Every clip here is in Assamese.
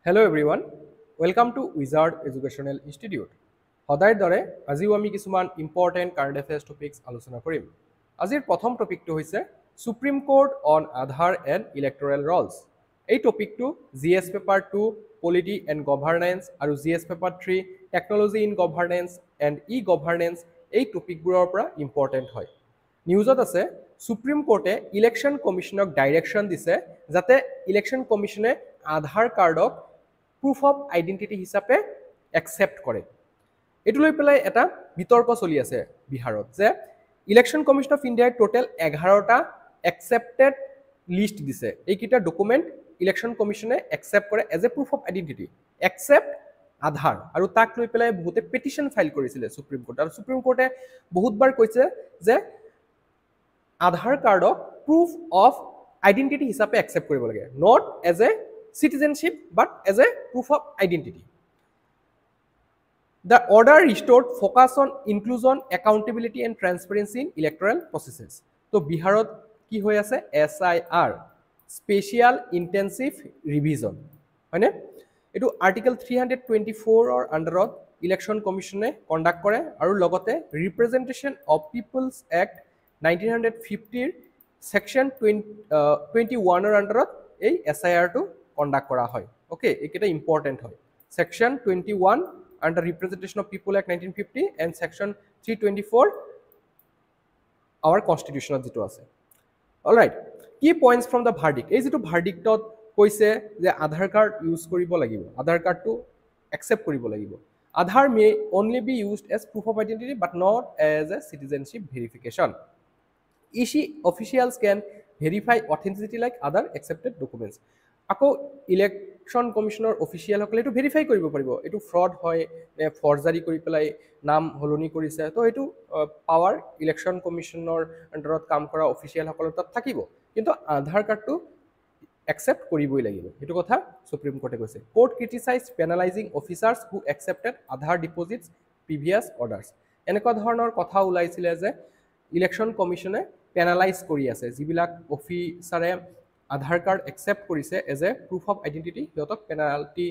Hello everyone, welcome to Wizard Educational Institute. সদায়ৰ দৰে আজিও আমি কিছুমান ইম্পৰ্টেণ্ট কাৰেণ্ট এফেয়াৰ্ছ টপিকছ আলোচনা কৰিম। আজিৰ প্ৰথম টপিকটো হৈছে supreme court on Aadhaar and electoral rolls. এই টপিকটো GS paper 2 polity and governance আৰু GS paper 3 technology in governance and e governance এই টপিকবোৰৰ পৰা ইম্পৰ্টেণ্ট হয়। নিউজত আছে সুপ্ৰিম কোৰ্টে ইলেকশ্যন কমিশ্যনক ডাইৰেকশ্যন দিছে যাতে ইলেকশ্যন কমিশ্যনে আধাৰ কাৰ্ডক প্ৰুফ অফ আইডেণ্টিটি হিচাপে একচেপ্ট কৰে। এইটো লৈ পেলাই এটা বিতৰ্ক চলি আছে বিহাৰত যে ইলেকশ্যন কমিশ্যন অফ ইণ্ডিয়াই টোটেল 11টা একচেপ্টেড লিষ্ট দিছে। এইকেইটা ডকুমেণ্ট ইলেকশ্যন কমিশ্যনে একচেপ্ট কৰে as a proof of identity accept Aadhaar, আৰু তাক লৈ পেলাই বহুতে পেটিশ্যন ফাইল কৰিছিলে সুপ্ৰিম কোৰ্ট। আৰু সুপ্ৰিম কোৰ্টে বহুতবাৰ কৈছে যে আধাৰ কাৰ্ডক প্ৰুফ অফ আইডেণ্টিটি হিচাপে একচেপ্ট কৰিব লাগে, not as a citizenship but as a proof of identity. The order restored focus on inclusion, accountability and transparency in electoral processes. So Biharot ki hoy ase SIR Special Intensive Revision. Hoine etu Article 324 or underot Election Commission e conduct kore aru logote Representation of People's Act 1950 Section 21 or underot ei SIR to conduct kora hoy. Okay, ekita important hoy. Section 21 under Representation of People Act 1950 and Section 324 our constitution jitu ase. All right, key points from the verdict. Ei jitu verdict tot koise je Aadhaar card use koribo lagibo, Aadhaar card to accept koribo lagibo. Aadhaar may only be used as proof of identity but not as a citizenship verification. EC officials can verify authenticity like other accepted documents. আকৌ ইলেকশ্যন কমিশ্যনৰ অফিচিয়েল সকলে এইটো ভেৰিফাই কৰিব পাৰিব এইটো ফ্ৰড হয় নে ফৰ্জাৰী কৰি পেলাই নাম হলনি কৰিছে। তো এইটো পাৱাৰ ইলেকশ্যন কমিশ্যনৰ আণ্ডাৰত কাম কৰা অফিচিয়েল সকলৰ তাত থাকিব, কিন্তু আধাৰ কাৰ্ডটো একচেপ্ট কৰিবই লাগিব। এইটো কথা সুপ্ৰিম কোৰ্টে কৈছে। কোৰ্ট ক্ৰিটিচাইজ পেনালাইজিং অফিচাৰ্ছ হু একচেপ্টেড আধাৰ ডিপজিটছ প্ৰিভিয়াছ অৰ্ডাৰ্ছ। এনেকুৱা ধৰণৰ কথা ওলাইছিলে যে ইলেকশ্যন কমিশ্যনে পেনালাইজ কৰি আছে যিবিলাক অফিচাৰে আধাৰ কাৰ্ড একচেপ্ট কৰিছে as a proof of identity, সিহঁতক পেনাল্টি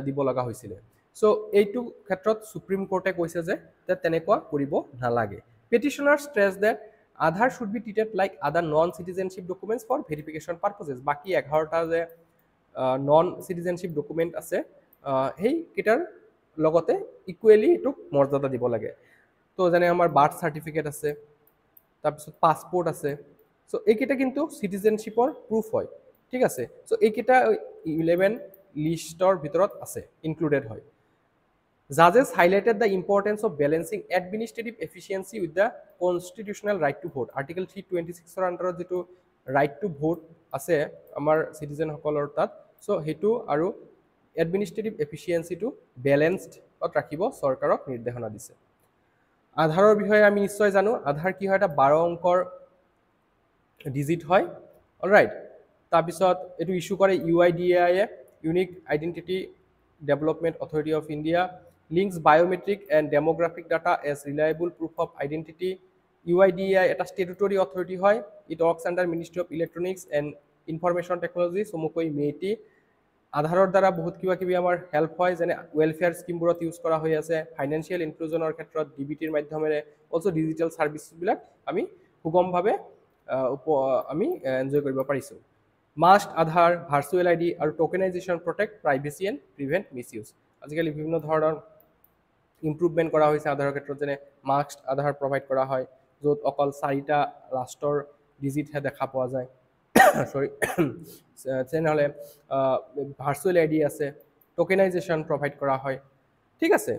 দিব লগা হৈছিলে। চ' এইটো ক্ষেত্ৰত সুপ্ৰিম কোৰ্টে কৈছে যে তেনেকুৱা কৰিব নালাগে। Petitioner stress that Aadhaar should be treated like other non citizenship documents for verification purposes. বাকী 11টা যে নন চিটিজেনশ্বিপ ডকুমেণ্ট আছে সেইকেইটাৰ লগতে ইকুৱেলি এইটোক মৰ্যাদা দিব লাগে। তো যেনে আমাৰ বাৰ্থ চাৰ্টিফিকেট আছে, তাৰপিছত পাছপৰ্ট আছে। চ' এইকেইটা কিন্তু চিটিজেনশ্বিপৰ প্ৰুফ হয়, ঠিক আছে। চ' এইকেইটা 11 লিষ্টৰ ভিতৰত আছে, ইনক্লুডেড হয়। Judges highlighted the importance of balancing administrative efficiency with the constitutional right to vote. Article 326 under যেটো right to vote আছে আমাৰ citizen সকলৰ তাত, চ' সেইটো আৰু administrative efficiency টো balanced ৰাখিব চৰকাৰক নিৰ্দেশনা দিছে। আধাৰৰ বিষয়ে আমি নিশ্চয় জানো, আধাৰ কি হয়, এটা 12 অংকৰ ডিজিট হয়। অলৰাইট, তাৰপিছত এইটো ইস্যু কৰে UIDAI এ, unique identity development authority of India, links biometric and demographic data as reliable proof of identity. UIDAI এটা ষ্টেটুটৰী অথৰিটি হয়, it works under ministry of electronics and information technology, চমুকৈ মেইটি। আধাৰৰ দ্বাৰা বহুত কিবা কিবি আমাৰ হেল্প হয়, যেনে ৱেলফেয়াৰ স্কিমবোৰত ইউজ কৰা হৈ আছে, ফাইনেন্সিয়েল ইনক্লুজনৰ ক্ষেত্ৰত DBTৰ মাধ্যমেৰে, অলছ' ডিজিটেল ছাৰ্ভিচবিলাক আমি সুগমভাৱে আমি এনজয় কৰিব পাৰিছোঁ। মাষ্ট আধাৰ, ভাৰ্চুৱেল ID আৰু tokenisation protect privacy and prevent misuse. আজিকালি বিভিন্ন ধৰণৰ ইম্প্ৰুভমেণ্ট কৰা হৈছে আধাৰৰ ক্ষেত্ৰত, যেনে মাষ্ট আধাৰ প্ৰভাইড কৰা হয় য'ত অকল 4টা লাষ্টৰ ডিজিটহে দেখা পোৱা যায়। সৰি, তেনেহ'লে ভাৰ্চুৱেল ID আছে, টোকেনাইজেশ্যন প্ৰভাইড কৰা হয়, ঠিক আছে।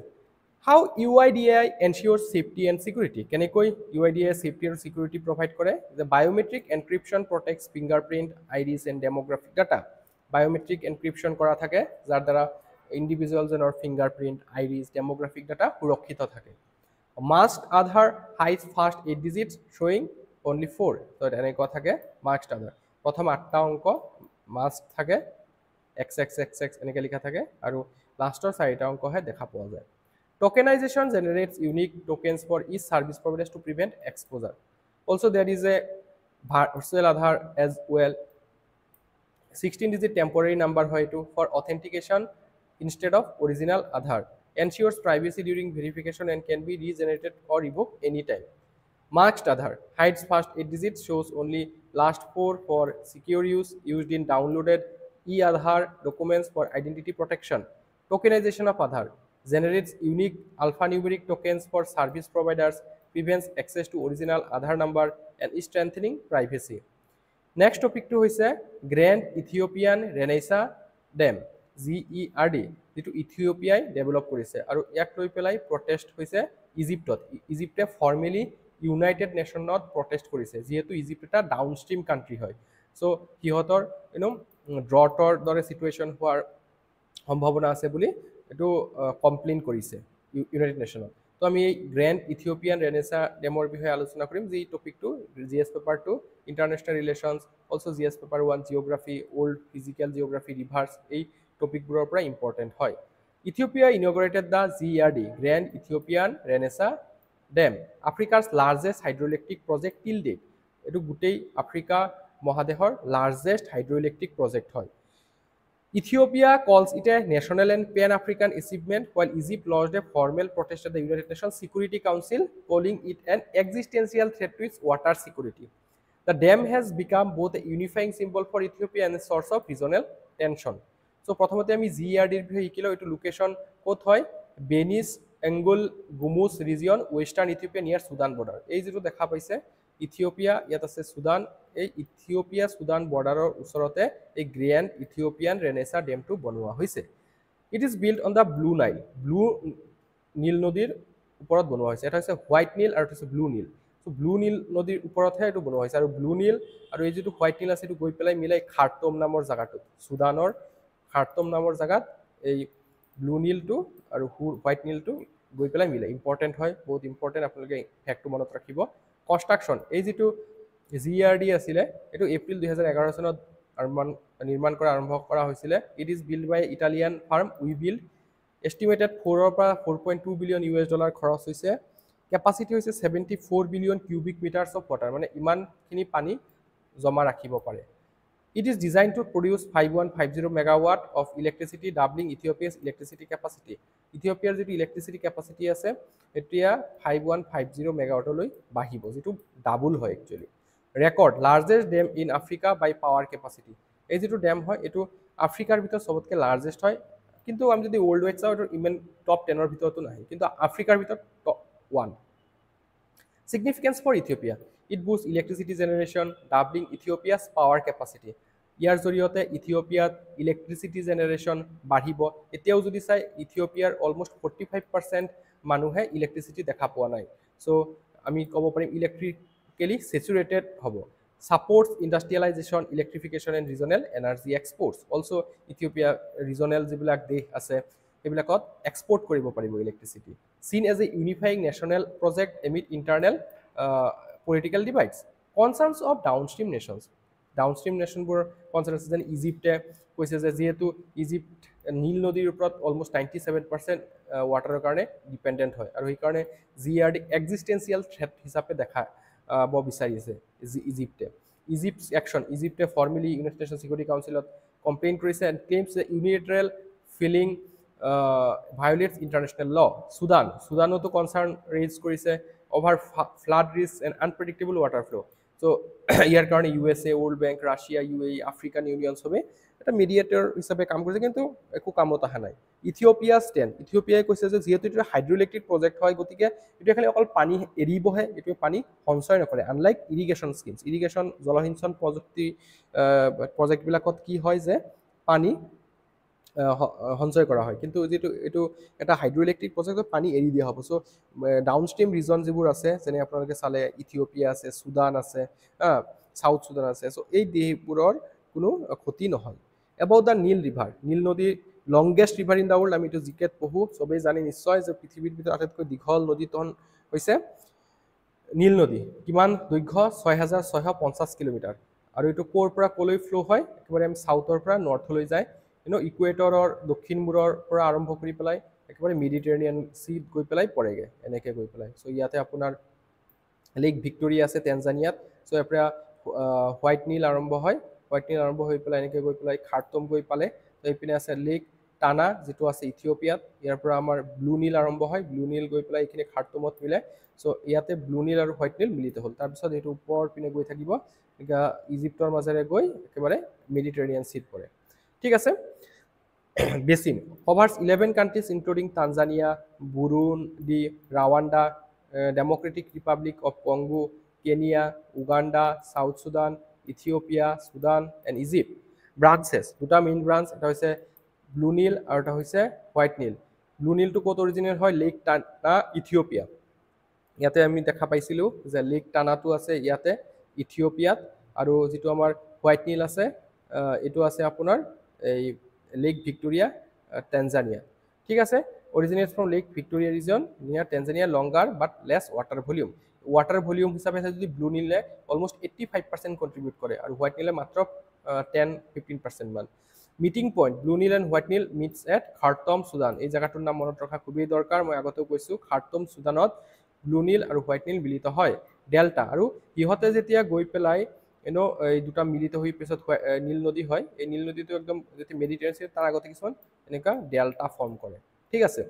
How UIDAI ensures safety and security? কেনেকৈ UIDAI safety and security provide কৰে? The biometric encryption protects fingerprint, iris and demographic data. Biometric encryption কৰা থাকে যাৰ দ্বাৰা ইণ্ডিভিজুৱেলজনৰ ফিংগাৰপ্ৰিণ্ট, আইৰিছ, ডেমোগ্ৰাফিক ডাটা সুৰক্ষিত থাকে। মাষ্ট আধাৰ হাইজ ফাৰ্ষ্ট 8 digits showing only 4. তো এনেকুৱা থাকে মাষ্ট আধাৰ, প্ৰথম 8টা অংক মাষ্ট থাকে, XXXX এনেকৈ লিখা থাকে, আৰু লাষ্টৰ 4টা অংকহে দেখা পোৱা যায়। Tokenization generates unique tokens for each service providers to prevent exposure. Also, there is a virtual Aadhaar as well. 16-digit temporary number হয় এটো for authentication instead of original Aadhaar. Ensures privacy during verification and can be regenerated or revoked anytime. Masked Aadhaar hides first 8 digits, shows only last 4 for secure use, used in downloaded e-Aadhaar documents for identity protection. Tokenization of Aadhaar generates unique alphanumeric tokens for service providers, prevents access to original Aadhaar number, and is strengthening privacy. Next topic to hoise Grand Ethiopian Renaissance Dam GERD যেটো ইথিওপিয়াই ডেভেলপ কৰিছে আৰু ইয়াক লৈ পেলাই প্ৰটেষ্ট হৈছে ইজিপ্তত ইজিপ্তে ফৰ্মেলি ইউনাইটেড নেশ্যনত প্ৰটেষ্ট কৰিছে যেহেতু ইজিপ্ত এটা ডাউনষ্ট্ৰীম কান্ট্ৰি হয় সো হিহতৰ ড্ৰটৰ দৰে সিচুৱেচন হোৱাৰ সম্ভাৱনা আছে বুলি এটো কমপ্লেইন কৰিছে ইউনাইটেড নেশ্যনত তো আমি গ্ৰ্যান্ড ইথিওপিয়ান ৰেনেসা ডেমৰ বিষয়ে আলোচনা কৰিম যি টপিকটো GS paper 2 international relations also GS paper 1 geography old physical geography rivers এই টপিকবোৰৰ পৰা ইম্পৰ্টেন্ট হয় Ethiopia inaugurated the GERD grand Ethiopian renaissance dam আফ্ৰিকাৰ largest hydroelectric project till date এটো গোটেই আফ্ৰিকা মহাদেশৰ লাৰ্জেষ্ট হাইড্ৰোইলেক্ট্ৰিক প্ৰজেক্ট হয় Ethiopia calls it a national and pan-African achievement, while Egypt lodged a formal protest at the United Nations Security Council, calling it an existential threat to its water security. The dam has become both a unifying symbol for Ethiopia and a source of regional tension. So, প্রথমতে আমি GERD এর বিষয়ে শিকিলো এটো লোকেশন কোত হয় Benishangul Gumuz region western Ethiopia near Sudan border এই যেটো দেখা পাইছে ইথিওপিয়া ইয়াত আছে সুদান এই ইথিওপিয়া সুদান বৰ্ডাৰৰ ওচৰতে এই গ্ৰ্যান্ড ইথিওপিয়ান ৰেনেসা ড্যামটো বনোৱা হৈছে it is build on the blue Nile blue নীল নদীৰ ওপৰত বনোৱা হৈছে এটা হৈছে হোৱাইট নীল আৰু এটা হৈছে ব্লু নীল সো ব্লু নীল নদীৰ ওপৰতহে এটো বনোৱা হৈছে আৰু ব্লু নীল আৰু এই যেটো হোৱাইট নীল আছে এটো গৈ পেলাই মিলাই খাৰ্টুম নামৰ জাগাটো সুদানৰ খাৰ্টুম নামৰ জাগাত এই ব্লু নীলটো আৰু হোৱাইট নীলটো গৈ পেলাই মিলাই ইম্পৰ্টেন্ট হয় বহুত ইম্পৰ্টেন্ট আপোনালোকে ফ্যাক্টটো মনত ৰাখিব কনস্ট্ৰাকশন এই যেটো জিআৰডি আছিলে এটো এপ্ৰিল 2011 চনত নিৰ্মাণ কৰা আৰম্ভ কৰা হৈছিল it is build by Italian firm we build estimated 4 ৰ পৰা 4.2 বিলিয়ন ইউএছ ডলাৰ খৰচ হৈছে ক্যাপাসিটি হৈছে 74 billion cubic metres of water মানে ইমানখিনি পানী জমা ৰাখিব পাৰে It is designed to produce 5150 megawatt of electricity, doubling Ethiopia's electricity capacity. Ethiopia's electricity capacity আছে এতিয়া 5150 megawatt লৈ বাঢ়িব যেটো ডাবল হয় actually record largest dam in Africa by power capacity এই যেটো ড্যাম হয় এটো আফ্ৰিকাৰ ভিতৰত সবতকে লাৰ্জেষ্ট হয় কিন্তু আমি যদি ওয়াৰ্ল্ড ওয়াইড চাও এটো ইমান টপ 10 ৰ ভিতৰতো নাই কিন্তু আফ্ৰিকাৰ ভিতৰত top 1 Significance for Ethiopia It boosts electricity generation, doubling Ethiopia's power capacity. ইয়াৰ জৰিয়তে ইথিওপিয়াত ইলেক্ট্ৰিসিটি জেনাৰেশন বাঢ়িব এতিয়াও যদি চাই ইথিওপিয়াৰ অলমোস্ট 45% মানুহে ইলেক্ট্ৰিসিটি দেখা পোৱা নাই সো আমি ক'ব পাৰিম ইলেক্ট্ৰিক্যালি স্যাচুৰেটেড হ'ব supports industrialization electrification and regional energy exports also Ethiopia regional যিবিলাক দেশ আছে এবিলাকত এক্সপোর্ট কৰিব পাৰিব ইলেক্ট্ৰিসিটি seen as a unifying national project amid internal political divides concerns of downstream nations downstream নেশনবোৰ কনসাৰ্ন আছে যেন ইজিপ্টে কৈছে যে যেহেতু ইজিপ্ট নীল নদীৰ ওপৰত অলমোস্ট 97% ওয়াটাৰৰ কাৰণে ডিপেন্ডেন্ট হয় আৰু এই কাৰণে জিআৰডি এক্সিস্টেন্সিয়াল থ্ৰেট হিচাপে দেখা বিচাৰি আছে ইজিপ্টছ অ্যাকশন ইজিপ্টে ফৰ্মেলি ইউনাইটেড নেশ্যন সিকিউৰিটি কাউন্সিলত কমপ্লেইন কৰিছে and claims the unilateral filling violates international law সুদানতো কনসাৰ্ন ৰেইজ কৰিছে over flood risk and unpredictable water flow so ইয়াৰ কাৰণে USA World Bank Russia UAE African Union সবে এটা মিডিয়েটৰ হিচাপে কাম কৰিছে কিন্তু একো কামত অহা নাই ইথিওপিয়া স্ট্যান্ড ইথিওপিয়াই কৈছে যে যেহেতু এটা হাইড্ৰোইলেক্ট্ৰিক প্ৰজেক্ট হয় গতিকে এটা খালি অকল পানী এৰিবহে এটো পানী সঞ্চয় নকৰে আনলাইক ইৰিগেশন স্কিমস ইৰিগেশন জলসিঞ্চন প্ৰযুক্তি প্ৰজেক্ট বিলাকত কি হয় যে পানী সঞ্চয় কৰা হয় কিন্তু যেটো এটো এটা হাইড্ৰোইলেক্ট্ৰিক প্ৰজেক্টত পানী এৰি দিয়া হ'ব সো ডাউনস্ট্ৰীম ৰিজন যিবোৰ আছে যেনে আপোনালোকে চালে ইথিওপিয়া আছে সুদান আছে সাউথ সুদান আছে সো এই দেশবোৰৰ কোনো ক্ষতি নহয় এবাউট দা নীল ৰিভাৰ নীল নদী longest river in the world আমি এটো জিকেট পঢ়ো সবেই জানি নিশ্চয় যে পৃথিৱীৰ ভিতৰত আটাইতকৈ দীঘল নদীখন হৈছে নীল নদী কিমান দৈৰ্ঘ্য 6650 কিলোমিটাৰ আৰু এটো কোৰ পৰা কলৈ ফ্লো হয় একেবাৰে আমি সাউথৰ পৰা নৰ্থলৈ যায় ইকুৱেটৰৰ দক্ষিণ মূৰৰ পৰা আৰম্ভ কৰি পেলাই একেবাৰে মেডিটেৰেনিয়ান সীত গৈ পেলাই পৰেগে এনেকে গৈ পেলাই সো ইয়াতে আপোনাৰ লেক ভিক্টোৰিয়া আছে টেনজানিয়াত সো এপৰা হোৱাইট নীল আৰম্ভ হয় হোৱাইট নীল আৰম্ভ হৈ পেলাই এনেকৈ গৈ পেলাই খাৰ্টুম গৈ পালে। তো এইপিনে আছে লেক টানা যিটো আছে ইথিঅ'পিয়াত, ইয়াৰ পৰা আমাৰ ব্লু নীল আৰম্ভ হয়, ব্লু নীল গৈ পেলাই এইখিনি খাৰ্টুমত মিলে। চ' ইয়াতে ব্লু নীল আৰু হোৱাইট নীল মিলিত হ'ল। তাৰপিছত এইটো ওপৰৰ পিনে গৈ থাকিব, এতিয়া ইজিপ্তৰ মাজেৰে গৈ একেবাৰে মেডিটেৰিয়ান চিত পৰে। ঠিক আছে। Basin কভাৰ্ছ 11 countries including Tanzania, বুৰুণ্ডি, Rwanda, Democratic Republic of Congo, Kenya, Uganda, south Sudan, Ethiopia, Sudan and Egypt. Branches দুটা মেইন ব্ৰাঞ্চ, এটা হৈছে ব্লু নীল আৰু এটা হৈছে হোৱাইট নীল। ব্লু নীলটো ক'ত অৰিজিনেট হয়? লেক টানা ইথিঅ'পিয়া। ইয়াতে আমি দেখা পাইছিলোঁ যে লেক টানাটো আছে ইয়াতে ইথিঅ'পিয়াত, আৰু যিটো আমাৰ হোৱাইট নীল আছে এইটো আছে আপোনাৰ এই লেক ভিক্টোৰিয়া টেনজানিয়া। ঠিক আছে। Originate from lake Victoria region near Tanzania, longer but less water volume. Water volume হিচাপে যদি ব্লু নীলে অলমষ্ট 85% কণ্ট্ৰিবিউট কৰে আৰু হোৱাইট নীলে মাত্ৰ 10-15% মান। Meeting point blue Nile and white Nile meets at Khartoum Sudan. এই জেগাটোৰ নাম মনত ৰখা খুবেই দৰকাৰ, মই আগতেও কৈছোঁ খাৰ্টুম চুডানত ব্লু নীল আৰু হোৱাইট নীল মিলিত হয়। ডেল্টা, আৰু সিহঁতে যেতিয়া গৈ পেলাই এই দুটা মিলিত হৈ পিছত নীল নদী হয়, এই নীল নদীটো একদম যেতিয়া মেডিটেৰিয়ান তাৰ আগতে কিছুমান এনেকুৱা ডেল্টা ফৰ্ম কৰে। ঠিক আছে।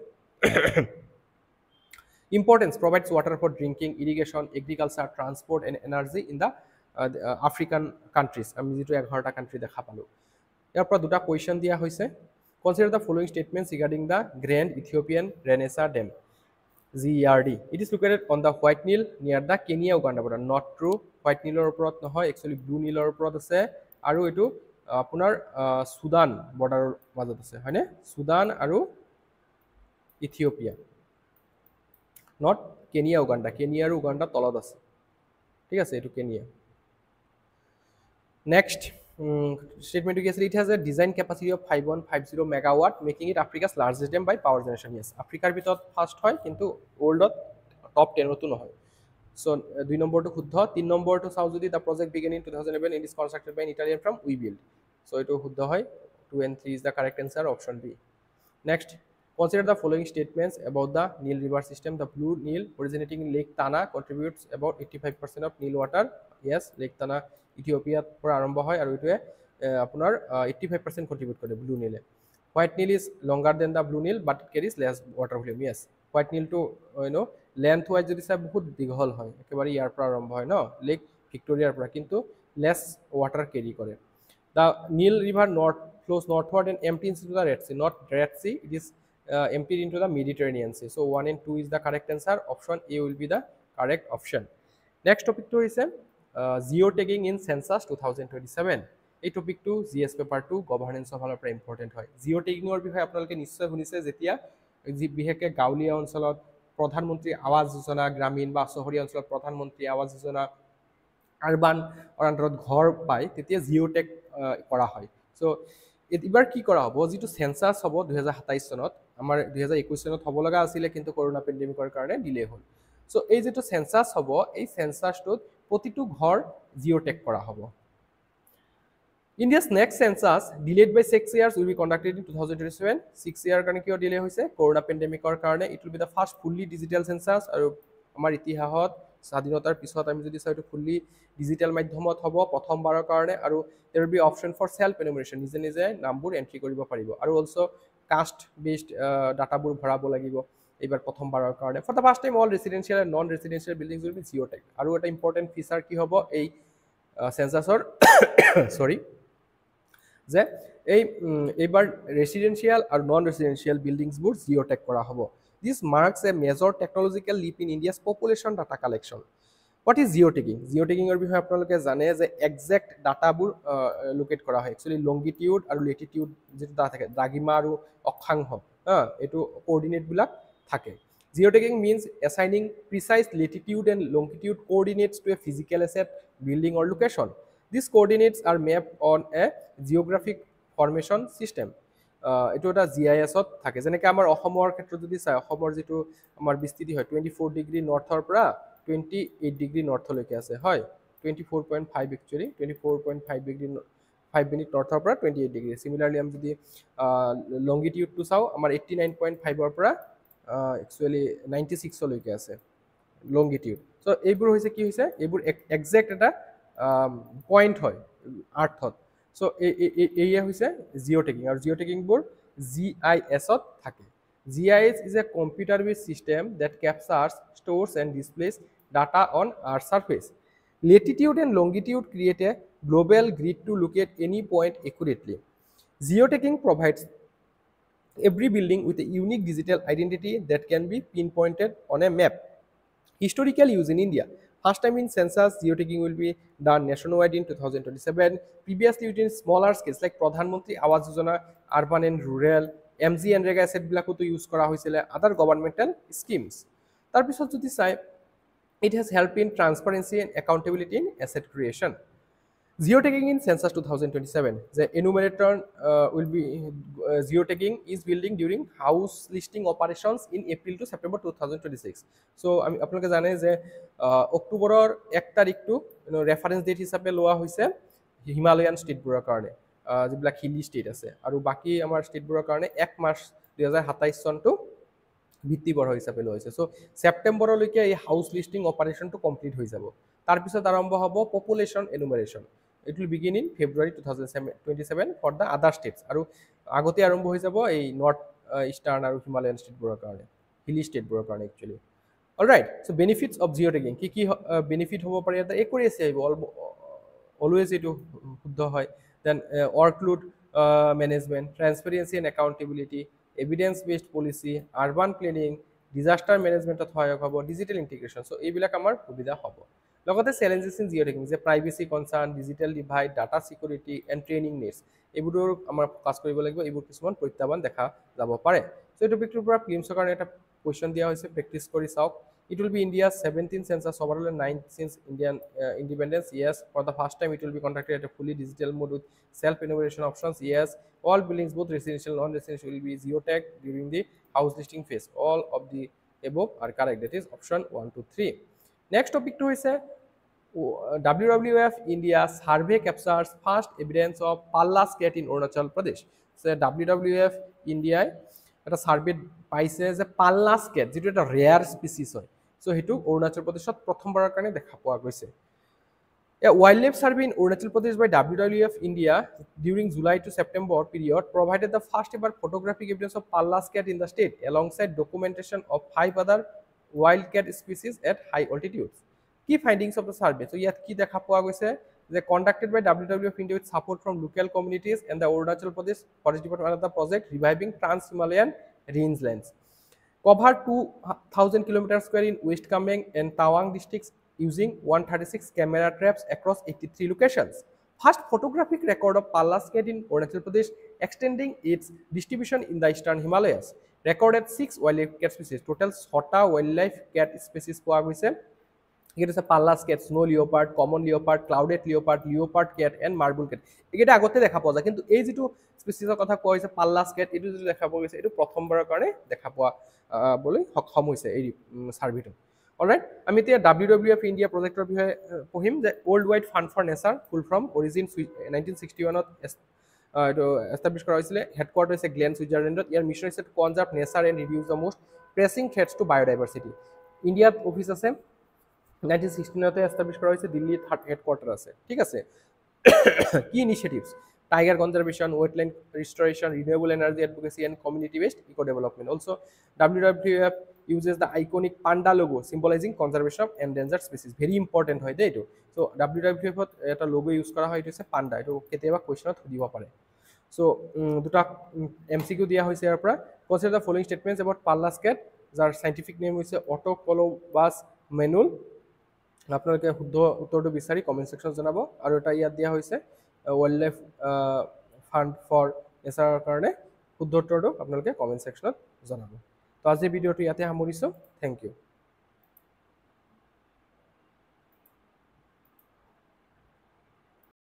Importance provides water for drinking, irrigation, agriculture, transport and energy in the African countries. আমি যিটো 11টা কাণ্ট্ৰি দেখা পালোঁ। ইয়াৰ পৰা দুটা কুৱেশ্যন দিয়া হৈছে। Consider the following statements regarding the grand Ethiopian renaissance dam GERD. It is located on the White Nile near the Kenya Uganda border. Not true. White Nile ওপৰত নহয়, actually Blue Nile ওপৰত আছে, আৰু এইটো আপোনাৰ সুদান বৰ্ডাৰৰ মাজত আছে, হয়নে? সুদান আৰু Ethiopia, not Kenya Uganda. Kenya আৰু উগাণ্ডা তলত আছে। ঠিক আছে, এইটো কেনিয়া। নেক্সট statement কি আছিল? It has a design capacity of 5150 megawatt, making it Africa's largest dam by power generation. Yes, আফ্ৰিকাৰ ভিতৰত ফাৰ্ষ্ট হয়, কিন্তু ৱৰ্ল্ডত টপ 10তো নহয়। চ' 2 নম্বৰটো শুদ্ধ। 3 নম্বৰটো চাওঁ যদি, the project begin in 2011 it is constructed by an Italian from Webuild. So' এইটো শুদ্ধ হয়। 2 and 3 is the correct answer, option B. Next, consider the following statements about the Nile river system. The Blue Nile originating in Lake Tana contributes about 85% of Nile water. Yes, Lake Tana Ethiopia পৰা আৰম্ভ হয়, আৰু এইটোৱে আপোনাৰ 85% কণ্ট্ৰিবিউট কৰে ব্লু নীলে। White Nile is longer than the blue Nile but carries less water volume. Yes, white নীলটো লেন্থ ৱাইজ যদি চাই বহুত দীঘল হয়, একেবাৰে ইয়াৰ পৰা আৰম্ভ হয় ন, লেক ভিক্টোৰিয়াৰ পৰা, কিন্তু লেছ ৱাটাৰ কেৰি কৰে। The Nile river flows northward and empties into the Red Sea. Not Red Sea, it is emptied into the Mediterranean Sea. So 1 and 2 is the correct answer. Option A will be the correct option. Next topic to is geotagging in census 2027. এই টপিকটো GS পেপাৰ 2 গভৰ্নেন্সৰ ফালৰ পৰা ইম্পৰ্টেণ্ট হয়। জিঅ'টেগিঙৰ বিষয়ে আপোনালোকে নিশ্চয় শুনিছে, যেতিয়া বিশেষকৈ গাঁৱলীয়া অঞ্চলত প্ৰধানমন্ত্ৰী আৱাস যোজনা, গ্ৰামীণ বা চহৰীয়া অঞ্চলত প্ৰধানমন্ত্ৰী আৱাস যোজনা, আৰবান অঞ্চলত ঘৰ পায়, তেতিয়া জিঅ'টেগ কৰা হয়। চ' এইবাৰ কি কৰা হ'ব? যিটো চেঞ্চাছ হ'ব 2027 চনত, আমাৰ 2021 চনত হ'ব লগা আছিলে, কিন্তু কৰোণা পেণ্ডেমিকৰ কাৰণে ডিলে হ'ল। চ' এই যিটো চেঞ্চাছ হ'ব, এই চেঞ্চাছটোত প্ৰতিটো ঘৰ জিঅ'টেগ কৰা হ'ব। India's next census delayed by 6 years will be conducted in 2027. 6 year কাৰণে কিয় ডিলে হৈছে? কৰোণা পেণ্ডেমিকৰ কাৰণে। It will be the first fully digital census, আৰু আমাৰ ইতিহাসত স্বাধীনতাৰ পিছত আমি যদি চাওঁ, এইটো ফুল্লি ডিজিটেল মাধ্যমত হ'ব প্ৰথমবাৰৰ কাৰণে, আৰু there will be option for self enumeration, নিজে নিজে নামবোৰ এণ্ট্ৰি কৰিব পাৰিব, আৰু অলছ' কাষ্ট বেছড ডাটাবোৰ ভৰাব লাগিব এইবাৰ প্ৰথমবাৰৰ কাৰণে। For the first time all residential and non residential buildings will be geotag. আৰু এটা ইম্পৰ্টেণ্ট ফিচাৰ কি হ'ব এই চেঞ্চাছৰ চৰি, যে এইবাৰ ৰেচিডেঞ্চিয়েল আৰু নন ৰেচিডেঞ্চিয়েল বিল্ডিংছবোৰ জিঅ'টেগ কৰা হ'ব। This marks a major technological leap in India's population data collection. What is geotagging? জিঅ'টেগিঙৰ বিষয়ে আপোনালোকে জানে যে একজেক্ট ডাটাবোৰ লোকেট কৰা হয়। একচুৱেলি লংগিটিউড আৰু লেটিটিউড যিটো ডাটা থাকে, দ্ৰাঘিমা আৰু অক্ষাংশ, এইটো কোঅৰ্ডিনেটবিলাক থাকে। Geotagging means assigning precise latitude and longitude coordinates to a physical asset, building or location. These coordinates are mapped on a geographic formation system. এইটো এটা GIS-ত থাকে। যেনেকৈ আমাৰ অসমৰ ক্ষেত্ৰত যদি চাই, অসমৰ যিটো আমাৰ বিস্তৃতি হয় 24 ডিগ্ৰী নৰ্থৰ পৰা 28 ডিগ্ৰী নৰ্থলৈকে আছে, হয় 24.5 একচুৱেলি 24.5 ডিগ্ৰী 5 মিনিট নৰ্থৰ পৰা 28 ডিগ্ৰী। চিমিলাৰলি আমি যদি লংগিটিউডটো চাওঁ, আমাৰ 89.5-ৰ পৰা একচুৱেলি 96লৈকে আছে লংগিটিউড। চ' এইবোৰ হৈছে কি হৈছে, এইবোৰ একজেক্ট এটা পইণ্ট হয় আৰ্থত। সো এইয়া হৈছে জিঅ' টেগিং আৰু জিঅ' টেগিংবোৰ GIS-ত থাকে GIS is a computer based system that captures stores and displays data on earth's surface latitude and longitude create a global grid to locate any point accurately geotagging provides every building with a unique digital identity that can be pinpointed on a map. Historical use in India. First time in census, geotagging will be done nationwide in 2027. Previously used in smaller scales like Pradhan Mantri Awas Yojana, urban and rural, MG and Rega asset বিলাকতো ইউজ কৰা হৈছিল other governmental schemes. তাৰপিছত যদি চাই it has helped in transparency and accountability in asset creation. Geotagging in census 2027. The enumerator will be geotagging is building during house listing operations in April to September 2026. So আমি আপোনালোকে জানে যে অক্টোবৰৰ 1 তাৰিখটো ৰেফাৰেন্স ডেট হিচাপে লোৱা হৈছে হিমালয়ান ষ্টেটবোৰৰ কাৰণে যিবিলাক হিলি ষ্টেট আছে আৰু বাকি আমাৰ ষ্টেটবোৰৰ কাৰণে 1 মাৰ্চ 2027 চনটো ভিত্তিবৰ হিচাপে লোৱা হৈছে সো সেপ্টেম্বৰলৈকে এই হাউস লিস্টিং অপাৰেশনটো কমপ্লিট হৈ যাব তাৰ পিছত আৰম্ভ হ'ব population এনুমাৰেশন it will begin in February 2027 for the other states আৰু আগতে আৰম্ভ হৈ যাব এই নৰ্থ ইষ্টাৰ্ণ আৰু হিমালয়ান ষ্টেটবোৰৰ কাৰণে হিলি ষ্টেটবোৰৰ কাৰণে actually alright so benefits of geotagging কি বেনিফিট হ'ব পাৰে এটা একুৰেসি আহিব অলৱেজ এটো শুদ্ধ হয় then workload management transparency and accountability evidence based policy urban planning disaster ম্যানেজমেন্টত সহায়ক হ'ব ডিজিটাল ইন্টিগ্রেশন সো এইবিলাক আমাৰ সুবিধা হ'ব লগতে চ্যালেঞ্জেস ইন জিঅ'টেগিং যে privacy concern digital divide data security and training needs এইবোৰৰ আমাৰ ফোকাস কৰিব লাগিব এইবোৰ কিছুমান প্ৰত্যাহ্বান দেখা যাব পাৰে সো এই টপিকটোৰ পৰা প্ৰিলিমছৰ কাৰণে এটা কোৱেশ্চন দিয়া হৈছে প্ৰেক্টিস কৰি চাওক it will be India's 17th census overall and 9th since Indian independence yes for the first time it will be conducted at a fully digital mode with self enumeration options yes all buildings both residential and non-residential will be geotagged during the house listing phase all of the above are correct that is option 1 to 3 next topic to is WWF India survey captures first evidence of Pallas cat in Arunachal Pradesh so WWF India এটা সার্ভে পাইছে যে পাল্লাস কেট যেটো এটা ৰেয়াৰ স্পিচিছ হয় সো হেতু অৰুণাচল প্ৰদেশত প্ৰথমবাৰৰ কাৰণে দেখা পোৱা গৈছে A wildlife survey in Arunachal Pradesh by WWF India during July to September period provided the first ever photographic evidence of Pallas cat in the state alongside documentation of 5 other wild cat species at high altitudes. Key findings of the survey. So ইয়াত কি দেখা পোৱা গৈছে যে conducted by WWF India with support from local communities and the Arunachal Pradesh Forest Department of the project reviving Trans-Himalayan rangelands. Cover 2,000 kilometers square in West Kameng and Tawang districts using 136 camera traps across 83 locations. First photographic record of Pallas cat in Arunachal Pradesh extending its distribution in the eastern Himalayas. Recorded 6 wildlife cat species. Total 6টা wildlife cat species পোৱা গৈছে It is a Pallas cat, snow leopard, common leopard, clouded leopard, leopard cat and marble cat. এটা আগতে দেখা পোৱা যায় কিন্তু এই যেটো স্পিচিছৰ কথা কোৱা হৈছে Pallas cat এটো যেটো দেখা পোৱা গৈছে এটো প্ৰথমবাৰৰ কাৰণে দেখা পোৱা বলি সক্ষম হৈছে এই সাৰ্ভেটো অলৰাইট আমি এতিয়া WWF ইন্ডিয়া প্ৰজেক্টৰ বিষয়ে পঢ়িম যে world wide fund for nature full from origin 1961 ত এটো এস্টাবলিশ কৰা হৈছিল হেডকোয়াৰ্টাৰ হৈছে গ্লেন সুইজাৰল্যান্ডত ইয়াৰ মিছন হৈছে to conserve nature and reduce the most pressing threats to biodiversity ইণ্ডিয়াত অফিস আছে 1916 তে এস্টাবলিশ কৰা হৈছে দিল্লীত হেডকোয়ার্টার আছে ঠিক আছে কি initiatives tiger conservation wetland restoration renewable energy advocacy and community based eco development also WWF uses the iconic panda logo symbolizing conservation of endangered species very important hoy dei to so WWF eta logo use kora hoy ite panda eto keteba question ot diba pare so duta MCQ dia hoise er pora consider the following statements about Pallas cat jar scientific name hoise Autocolobus menul আপোনালোকে শুদ্ধ উত্তৰটো বিচাৰি কমেন্ট সেকশন জনাব আৰু এটা ইয়াত দিয়া হৈছে ওয়াইল্ডলাইফ ফান্ড ফৰ নেচাৰৰ কাৰণে শুদ্ধ উত্তৰটো আপোনালোকে কমেন্ট সেকশনত জনাব তো আজি ভিডিঅ'টো ইয়াতে সামৰিছো থ্যাংক ইউ